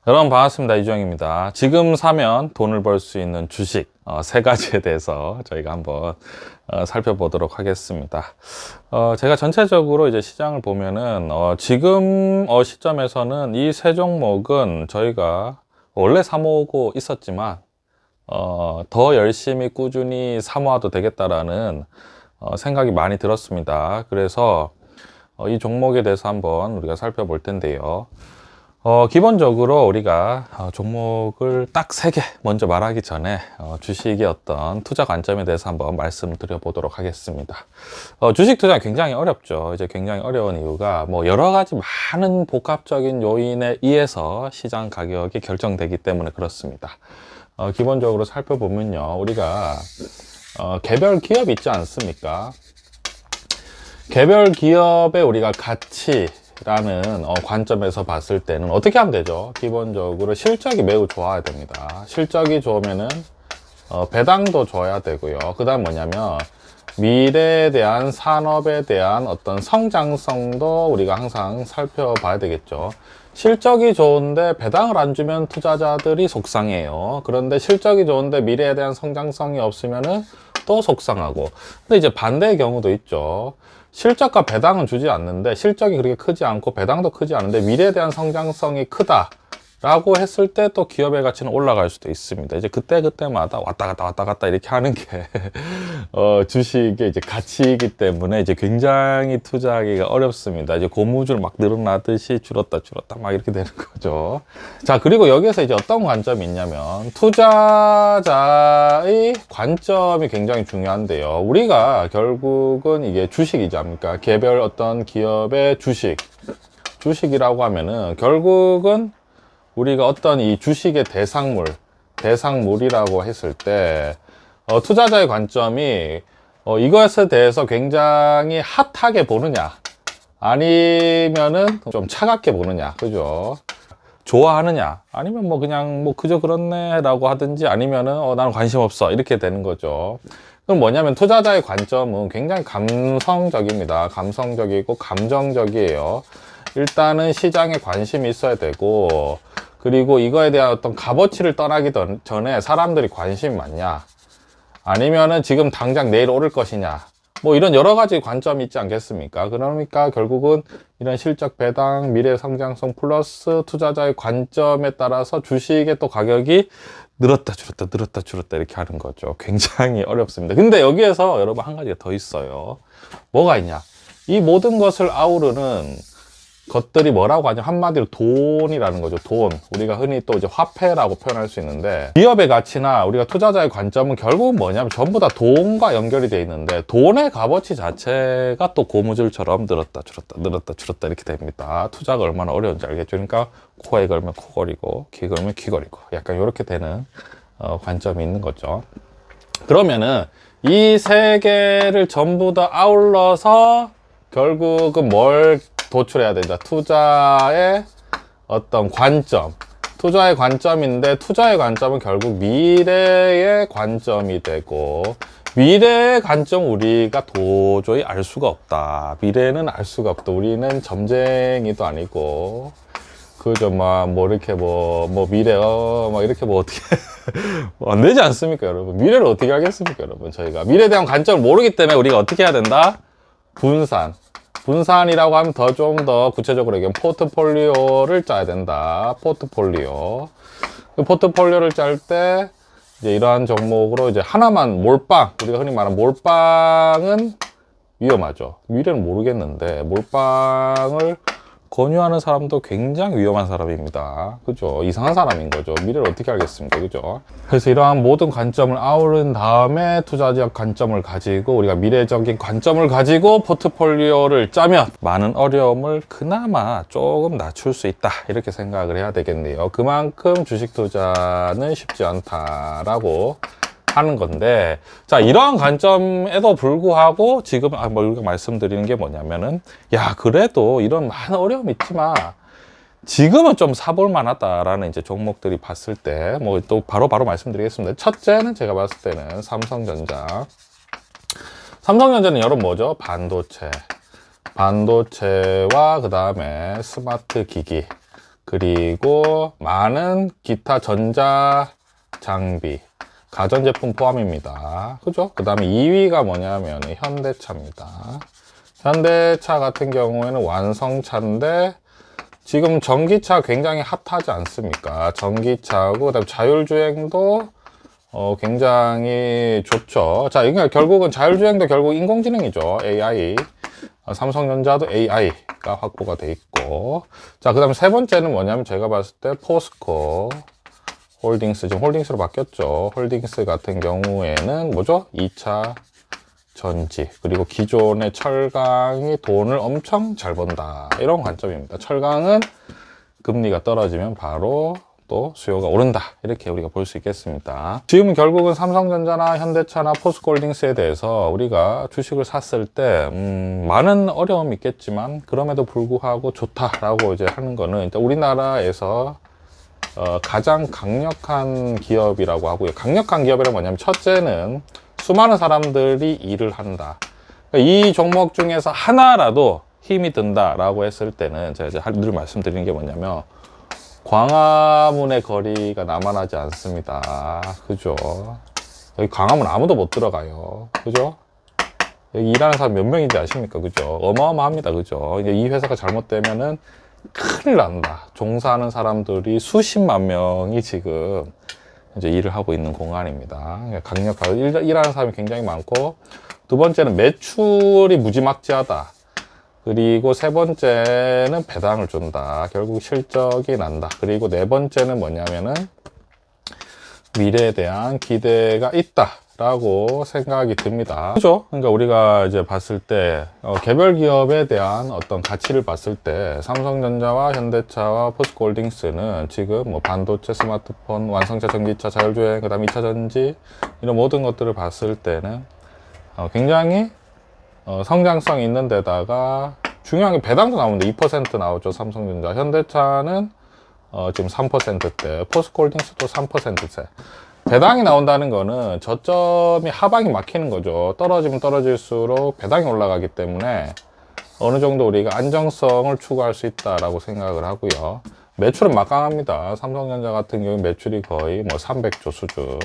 여러분 반갑습니다. 이주영입니다. 지금 사면 돈을 벌 수 있는 주식 세 가지에 대해서 저희가 한번 살펴보도록 하겠습니다. 제가 전체적으로 이제 시장을 보면은 지금 시점에서는 이 세 종목은 저희가 원래 사모으고 있었지만 더 열심히 꾸준히 사모아도 되겠다라는 생각이 많이 들었습니다. 그래서 이 종목에 대해서 한번 우리가 살펴볼 텐데요. 기본적으로 우리가 종목을 딱 3개 먼저 말하기 전에 주식의 어떤 투자 관점에 대해서 한번 말씀드려 보도록 하겠습니다. 주식 투자가 굉장히 어렵죠. 이제 굉장히 어려운 이유가 뭐 여러 가지 많은 복합적인 요인에 의해서 시장 가격이 결정되기 때문에 그렇습니다. 기본적으로 살펴보면요, 우리가 개별 기업 있지 않습니까? 개별 기업의 우리가 가치라는 관점에서 봤을 때는 어떻게 하면 되죠? 기본적으로 실적이 매우 좋아야 됩니다. 실적이 좋으면은 배당도 줘야 되고요. 그 다음 뭐냐면 미래에 대한 산업에 대한 어떤 성장성도 우리가 항상 살펴봐야 되겠죠. 실적이 좋은데 배당을 안 주면 투자자들이 속상해요. 그런데 실적이 좋은데 미래에 대한 성장성이 없으면은 또 속상하고. 근데 이제 반대의 경우도 있죠. 실적과 배당은 주지 않는데 실적이 그렇게 크지 않고 배당도 크지 않은데 미래에 대한 성장성이 크다 라고 했을 때 또 기업의 가치는 올라갈 수도 있습니다. 이제 그때마다 왔다 갔다 이렇게 하는 게 주식의 이제 가치이기 때문에 이제 굉장히 투자하기가 어렵습니다. 이제 고무줄 막 늘어나듯이 줄었다 막 이렇게 되는 거죠. 자, 그리고 여기에서 이제 어떤 관점이 있냐면 투자자의 관점이 굉장히 중요한데요. 우리가 결국은 이게 주식이지 않습니까? 개별 어떤 기업의 주식이라고 하면은 결국은 우리가 어떤 이 주식의 대상물이라고 했을 때, 투자자의 관점이, 이것에 대해서 굉장히 핫하게 보느냐, 아니면은 좀 차갑게 보느냐, 그죠? 좋아하느냐, 아니면 뭐 그냥 뭐 그저 그렇네, 라고 하든지, 아니면은, 나는 관심 없어, 이렇게 되는 거죠. 그럼 뭐냐면 투자자의 관점은 굉장히 감성적입니다. 감성적이고 감정적이에요. 일단은 시장에 관심이 있어야 되고, 그리고 이거에 대한 어떤 값어치를 떠나기 전에 사람들이 관심이 많냐, 아니면은 지금 당장 내일 오를 것이냐, 뭐 이런 여러 가지 관점이 있지 않겠습니까? 그러니까 결국은 이런 실적 배당, 미래 성장성 플러스 투자자의 관점에 따라서 주식의 또 가격이 늘었다 줄었다 이렇게 하는 거죠. 굉장히 어렵습니다. 근데 여기에서 여러분 한 가지가 더 있어요. 뭐가 있냐? 이 모든 것을 아우르는 것들이 뭐라고 하냐? 한마디로 돈이라는 거죠. 돈. 우리가 흔히 또 이제 화폐라고 표현할 수 있는데, 기업의 가치나 우리가 투자자의 관점은 결국은 뭐냐면 전부 다 돈과 연결이 돼 있는데, 돈의 값어치 자체가 또 고무줄처럼 늘었다 줄었다 이렇게 됩니다. 투자가 얼마나 어려운지 알겠죠? 그러니까 코에 걸면 코걸이고 귀에 걸면 귀걸이고 약간 이렇게 되는 관점이 있는 거죠. 그러면은 이 세 개를 전부 다 아울러서 결국은 뭘 도출해야 된다. 투자의 어떤 관점. 투자의 관점인데, 투자의 관점은 결국 미래의 관점이 되고, 미래의 관점 우리가 도저히 알 수가 없다. 미래는 알 수가 없다. 우리는 점쟁이도 아니고, 그죠, 뭐 이렇게 미래, 막 이렇게 어떻게, 안 되지 않습니까, 여러분? 미래를 어떻게 알겠습니까, 여러분? 저희가. 미래에 대한 관점을 모르기 때문에 우리가 어떻게 해야 된다? 분산이라고 하면 좀 더 구체적으로 얘기하면 포트폴리오를 짜야 된다. 포트폴리오. 그 포트폴리오를 짤 때 이제 이러한 종목으로 이제 하나만 몰빵, 우리가 흔히 말하는 몰빵은 위험하죠. 미래는 모르겠는데 몰빵을 권유하는 사람도 굉장히 위험한 사람입니다. 그죠? 이상한 사람인 거죠. 미래를 어떻게 알겠습니까? 그죠? 그래서 이러한 모든 관점을 아우른 다음에 투자적 관점을 가지고 우리가 미래적인 관점을 가지고 포트폴리오를 짜면 많은 어려움을 그나마 조금 낮출 수 있다. 이렇게 생각을 해야 되겠네요. 그만큼 주식 투자는 쉽지 않다라고 하는 건데, 자, 이러한 관점에도 불구하고 지금 우리가 말씀드리는 게 뭐냐면은, 야, 그래도 이런 많은 어려움이 있지만 지금은 좀 사볼 만하다라는 이제 종목들이 봤을 때 뭐 또 바로 말씀드리겠습니다. 첫째는 제가 봤을 때는 삼성전자는 여러분 뭐죠? 반도체와 그 다음에 스마트 기기, 그리고 많은 기타 전자 장비, 가전제품 포함입니다. 그죠? 그 다음에 2위가 뭐냐면 현대차입니다. 현대차 같은 경우에는 완성차인데 지금 전기차 굉장히 핫하지 않습니까? 전기차하고 그다음에 자율주행도 굉장히 좋죠. 자, 이게 결국은 자율주행도 결국 인공지능이죠. AI. 삼성전자도 AI가 확보가 돼 있고. 자, 그 다음에 세 번째는 뭐냐면 제가 봤을 때 포스코 홀딩스, 지금 홀딩스로 바뀌었죠. 홀딩스 같은 경우에는 뭐죠? 2차 전지, 그리고 기존의 철강이 돈을 엄청 잘 번다. 이런 관점입니다. 철강은 금리가 떨어지면 바로 또 수요가 오른다. 이렇게 우리가 볼 수 있겠습니다. 지금 결국은 삼성전자나 현대차나 포스코홀딩스에 대해서 우리가 주식을 샀을 때 많은 어려움이 있겠지만 그럼에도 불구하고 좋다라고 이제 하는 거는 일단 우리나라에서 가장 강력한 기업이라고 하고요. 강력한 기업이란 뭐냐면 첫째는 수많은 사람들이 일을 한다. 이 종목 중에서 하나라도 힘이 든다라고 했을 때는 제가 이제 늘 말씀드리는 게 뭐냐면 광화문의 거리가 나만하지 않습니다. 그죠? 여기 광화문 아무도 못 들어가요. 그죠? 여기 일하는 사람 몇 명인지 아십니까? 그죠? 어마어마합니다. 그죠? 이제 이 회사가 잘못되면은 큰일 난다. 종사하는 사람들이 수십만 명이 지금 이제 일을 하고 있는 공간입니다. 강력하고 일하는 사람이 굉장히 많고, 두 번째는 매출이 무지막지하다. 그리고 세 번째는 배당을 준다. 결국 실적이 난다. 그리고 네 번째는 뭐냐면은 미래에 대한 기대가 있다 라고 생각이 듭니다. 그죠? 그러니까 우리가 이제 봤을 때 개별 기업에 대한 어떤 가치를 봤을 때 삼성전자와 현대차와 포스코홀딩스는 지금 뭐 반도체, 스마트폰, 완성차, 전기차, 자율주행, 그 다음 2차 전지 이런 모든 것들을 봤을 때는 굉장히 성장성 있는 데다가 중요한 게 배당도 나오는데 2% 나오죠. 삼성전자. 현대차는 지금 3%대, 포스코홀딩스도 3%대. 배당이 나온다는 거는 저점이 하방이 막히는 거죠. 떨어지면 떨어질수록 배당이 올라가기 때문에 어느 정도 우리가 안정성을 추구할 수 있다라고 생각을 하고요. 매출은 막강합니다. 삼성전자 같은 경우 매출이 거의 뭐 300조 수준,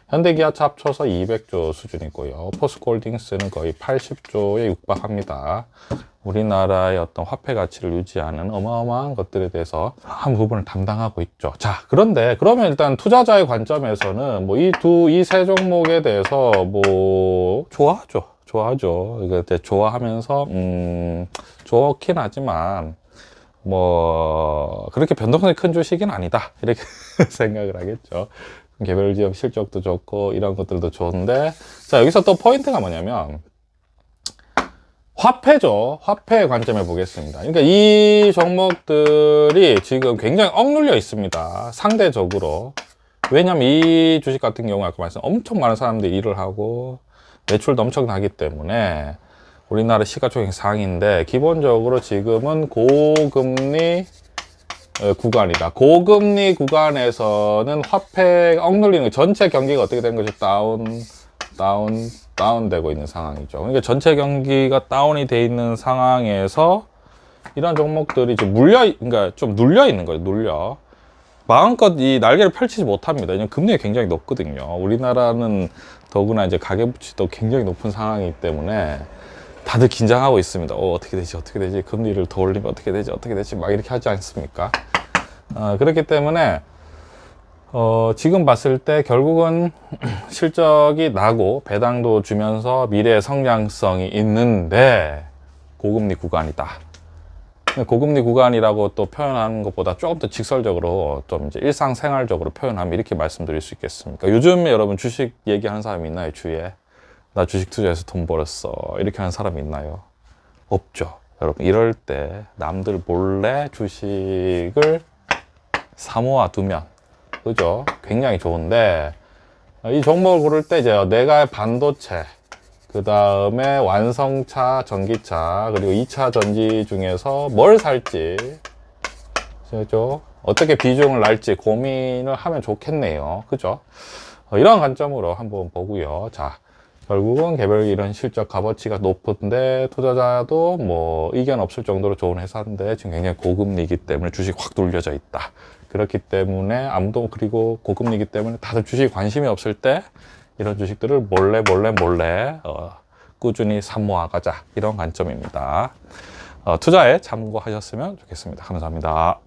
현대기아차 합쳐서 200조 수준이고요. 포스코홀딩스는 거의 80조에 육박합니다. 우리나라의 어떤 화폐 가치를 유지하는 어마어마한 것들에 대해서 한 부분을 담당하고 있죠. 자, 그런데 그러면 일단 투자자의 관점에서는 뭐 이 세 종목에 대해서 뭐 좋아하죠. 이거 좋아하면서 좋긴 하지만 뭐 그렇게 변동성이 큰 주식은 아니다 이렇게 생각을 하겠죠. 개별 기업 실적도 좋고 이런 것들도 좋은데, 자, 여기서 또 포인트가 뭐냐면 화폐죠. 화폐의 관점에 보겠습니다. 그러니까 이 종목들이 지금 굉장히 억눌려 있습니다. 상대적으로. 왜냐면 이 주식 같은 경우 아까 말씀 엄청 많은 사람들이 일을 하고 매출도 엄청나기 때문에 우리나라 시가총액 상위인데 기본적으로 지금은 고금리 구간이다. 고금리 구간에서는 화폐 억눌리는 전체 경기가 어떻게 되는 것이 다운되고 있는 상황이죠. 그러니까 전체 경기가 다운이 돼 있는 상황에서 이런 종목들이 좀 그러니까 좀 눌려 있는 거예요. 눌려. 마음껏 이 날개를 펼치지 못합니다. 왜냐면 금리가 굉장히 높거든요. 우리나라는 더구나 이제 가계부채도 굉장히 높은 상황이기 때문에 다들 긴장하고 있습니다. 어떻게 되지? 금리를 더 올리면 어떻게 되지? 막 이렇게 하지 않습니까? 그렇기 때문에 지금 봤을 때 결국은 실적이 나고 배당도 주면서 미래의 성장성이 있는데 고금리 구간이다. 고금리 구간이라고 또 표현하는 것보다 조금 더 직설적으로 좀 이제 일상생활적으로 표현하면 이렇게 말씀드릴 수 있겠습니까? 요즘에 여러분 주식 얘기하는 사람이 있나요? 주위에? 나 주식 투자해서 돈 벌었어. 이렇게 하는 사람이 있나요? 없죠. 여러분, 이럴 때 남들 몰래 주식을 사모아 두면, 그죠? 굉장히 좋은데, 이 종목을 고를 때 이제 내가 반도체, 그 다음에 완성차, 전기차, 그리고 2차 전지 중에서 뭘 살지, 그죠? 어떻게 비중을 날지 고민을 하면 좋겠네요. 그죠? 이런 관점으로 한번 보고요. 자, 결국은 개별 이런 실적 값어치가 높은데 투자자도 뭐 의견 없을 정도로 좋은 회사인데 지금 굉장히 고금리이기 때문에 주식 확 눌려져 있다. 그렇기 때문에 아무도, 그리고 고금리이기 때문에 다들 주식에 관심이 없을 때 이런 주식들을 몰래 꾸준히 사모아가자, 이런 관점입니다. 투자에 참고하셨으면 좋겠습니다. 감사합니다.